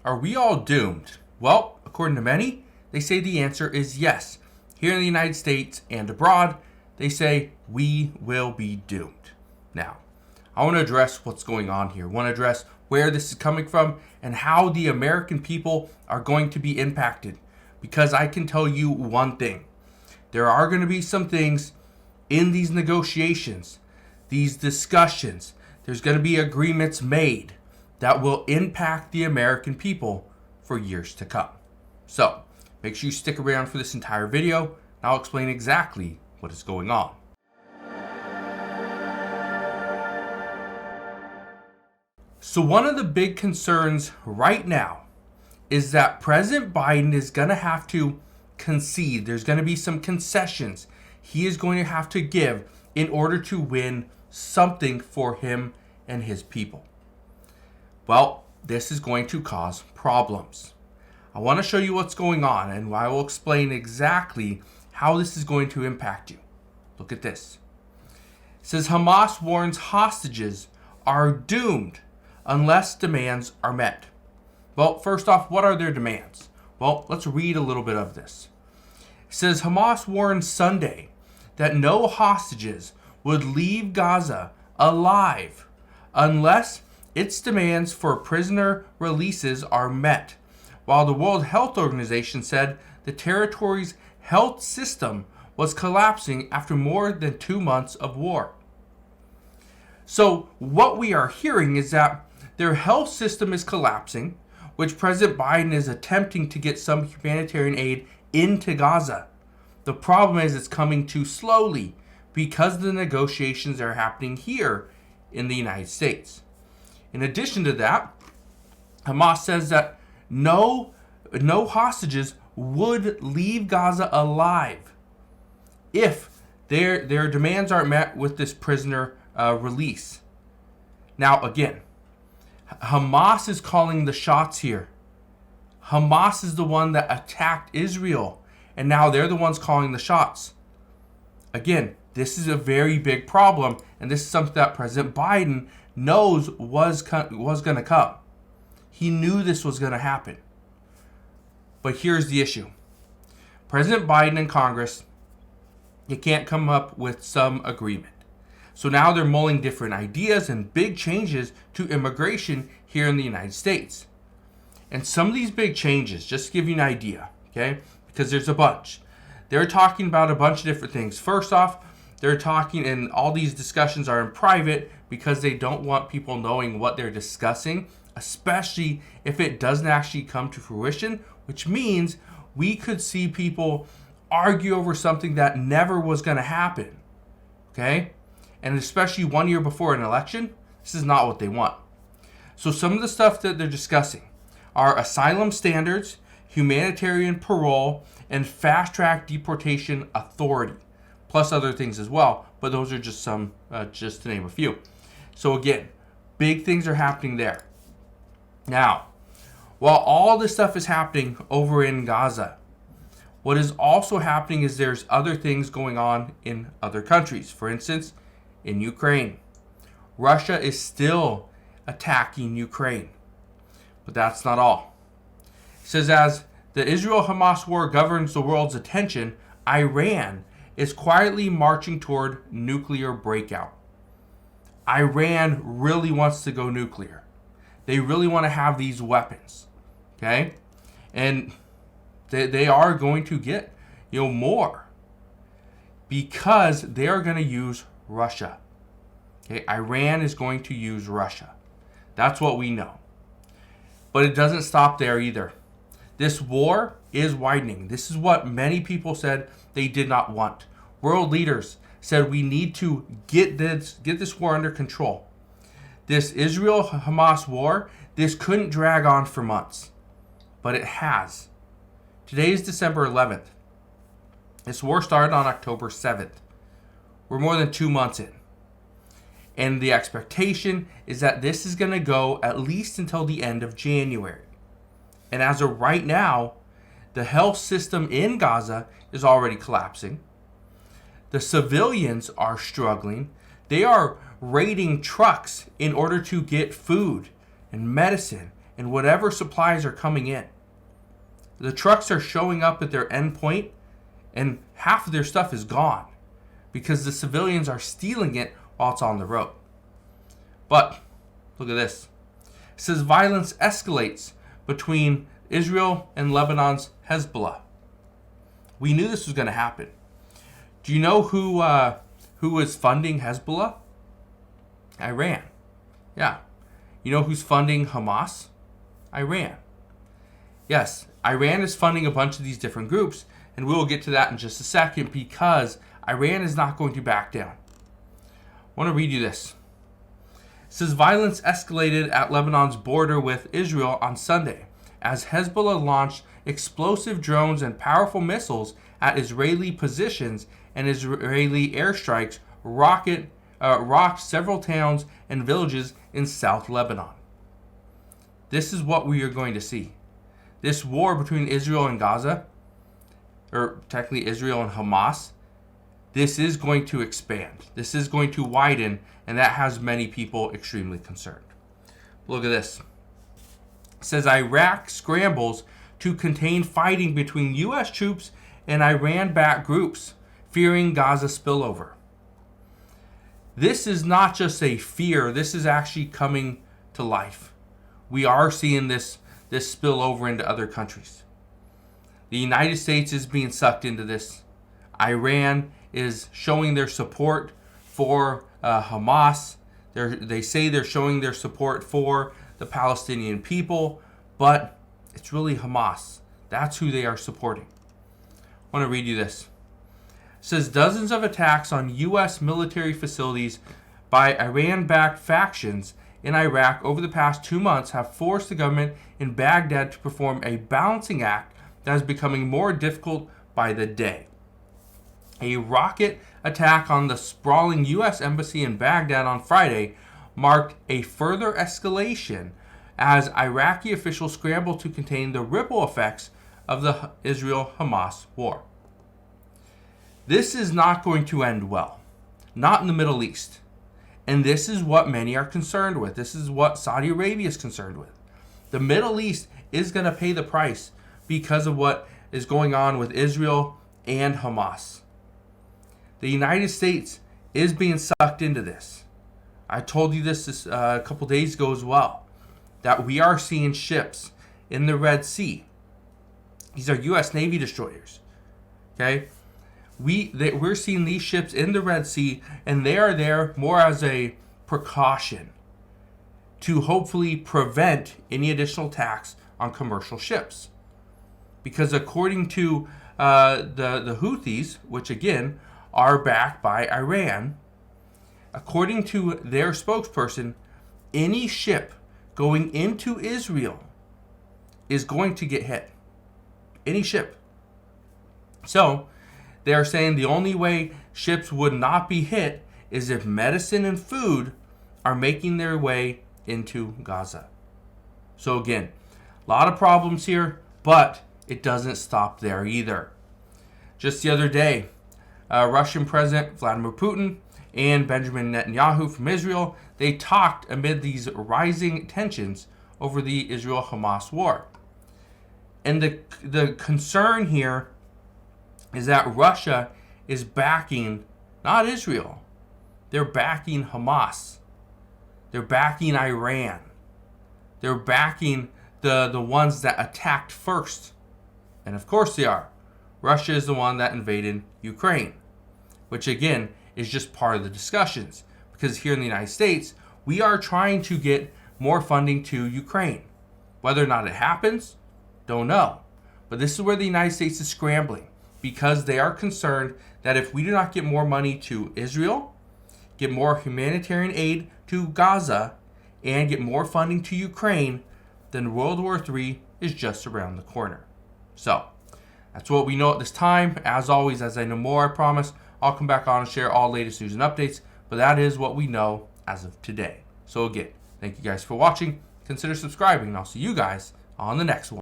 Are we all doomed? Well, according to many, they say the answer is yes. Here in the United States and abroad, they say we will be doomed. Now, I want to address what's going on here. I want to address where this is coming from and how the American people are going to be impacted. Because I can tell you one thing. There are going to be some things in these negotiations, these discussions. There's going to be agreements made that will impact the American people for years to come. So, make sure you stick around for this entire video, and I'll explain exactly what is going on. So one of the big concerns right now is that President Biden is going to have to concede. There's going to be some concessions he is going to have to give in order to win something for him and his people. Well, this is going to cause problems. I want to show you what's going on, and I will explain exactly how this is going to impact you. Look at this. It says Hamas warns hostages are doomed unless demands are met. Well, first off, what are their demands? Well, let's read a little bit of this. It says Hamas warned Sunday that no hostages would leave Gaza alive unless its demands for prisoner releases are met, while the World Health Organization said the territory's health system was collapsing after more than 2 months of war. So what we are hearing is that their health system is collapsing, which President Biden is attempting to get some humanitarian aid into Gaza. The problem is it's coming too slowly because the negotiations are happening here in the United States. In addition to that, Hamas says that no hostages would leave Gaza alive if their demands aren't met with this prisoner release. Now, again, Hamas is calling the shots here. Hamas is the one that attacked Israel, and now they're the ones calling the shots. Again, this is a very big problem, and this is something that President Biden knows was going to come. He knew this was going to happen. But here's the issue. President Biden and Congress, they can't come up with some agreement. So now they're mulling different ideas and big changes to immigration here in the United States. And some of these big changes, just to give you an idea, okay, because there's a bunch. They're talking about a bunch of different things. First off, they're talking, and all these discussions are in private because they don't want people knowing what they're discussing, especially if it doesn't actually come to fruition, which means we could see people argue over something that never was going to happen, okay? And especially 1 year before an election, this is not what they want. So some of the stuff that they're discussing are asylum standards, humanitarian parole, and fast-track deportation authority, plus other things as well. But those are just some, just to name a few. So again, big things are happening there. Now, while all this stuff is happening over in Gaza, what is also happening is there's other things going on in other countries. For instance, in Ukraine. Russia is still attacking Ukraine. But that's not all. It says as the Israel-Hamas war governs the world's attention, Iran is quietly marching toward nuclear breakout. Iran really wants to go nuclear. They really want to have these weapons. Okay? And they are going to get, more. Because they are going to use Russia. Okay, Iran is going to use Russia. That's what we know. But it doesn't stop there either. This war is widening. This is what many people said they did not want. World leaders said we need to get this war under control. This Israel-Hamas war, this couldn't drag on for months. But it has. Today is December 11th. This war started on October 7th. We're more than 2 months in. And the expectation is that this is going to go at least until the end of January. And as of right now, the health system in Gaza is already collapsing. The civilians are struggling. They are raiding trucks in order to get food and medicine and whatever supplies are coming in. The trucks are showing up at their end point, and half of their stuff is gone because the civilians are stealing it while it's on the road. But look at this. It says violence escalates between Israel and Lebanon's Hezbollah. We knew this was going to happen. Do you know who is funding Hezbollah? Iran. Yeah. You know who's funding Hamas? Iran. Yes, Iran is funding a bunch of these different groups, and we'll get to that in just a second because Iran is not going to back down. I want to read you this. It says violence escalated at Lebanon's border with Israel on Sunday as Hezbollah launched explosive drones and powerful missiles at Israeli positions, and Israeli airstrikes rocked several towns and villages in South Lebanon. This is what we are going to see. This war between Israel and Gaza, or technically Israel and Hamas, this is going to expand. This is going to widen, and that has many people extremely concerned. Look at this. It says Iraq scrambles to contain fighting between U.S. troops and Iran-backed groups, fearing Gaza spillover. This is not just a fear. This is actually coming to life. We are seeing this spill over into other countries. The United States is being sucked into this. Iran is showing their support for Hamas. They say they're showing their support for the Palestinian people, but it's really Hamas. That's who they are supporting. I want to read you this. It says dozens of attacks on U.S. military facilities by Iran-backed factions in Iraq over the past 2 months have forced the government in Baghdad to perform a balancing act that is becoming more difficult by the day. A rocket attack on the sprawling U.S. embassy in Baghdad on Friday marked a further escalation as Iraqi officials scramble to contain the ripple effects of the Israel-Hamas war. This is not going to end well, not in the Middle East. And this is what many are concerned with. This is what Saudi Arabia is concerned with. The Middle East is going to pay the price because of what is going on with Israel and Hamas. The United States is being sucked into this. I told you this a couple days ago as well, that we are seeing ships in the Red Sea. These are U.S. Navy destroyers. Okay? We're seeing these ships in the Red Sea, and they are there more as a precaution to hopefully prevent any additional attacks on commercial ships. Because according to the Houthis, which again are backed by Iran, according to their spokesperson, any ship going into Israel is going to get hit. Any ship. So, they are saying the only way ships would not be hit is if medicine and food are making their way into Gaza. So again, a lot of problems here, but it doesn't stop there either. Just the other day, Russian President Vladimir Putin and Benjamin Netanyahu from Israel, they talked amid these rising tensions over the Israel-Hamas war. And the concern here is that Russia is backing not Israel. They're backing Hamas. They're backing Iran. They're backing the ones that attacked first. And of course they are. Russia is the one that invaded Ukraine, which again is just part of the discussions. Because here in the United States, we are trying to get more funding to Ukraine. Whether or not it happens, don't know. But this is where the United States is scrambling, because they are concerned that if we do not get more money to Israel, get more humanitarian aid to Gaza, and get more funding to Ukraine, then World War III is just around the corner. So, that's what we know at this time. As always, as I know more, I promise, I'll come back on and share all latest news and updates, but that is what we know as of today. So again, thank you guys for watching. Consider subscribing, and I'll see you guys on the next one.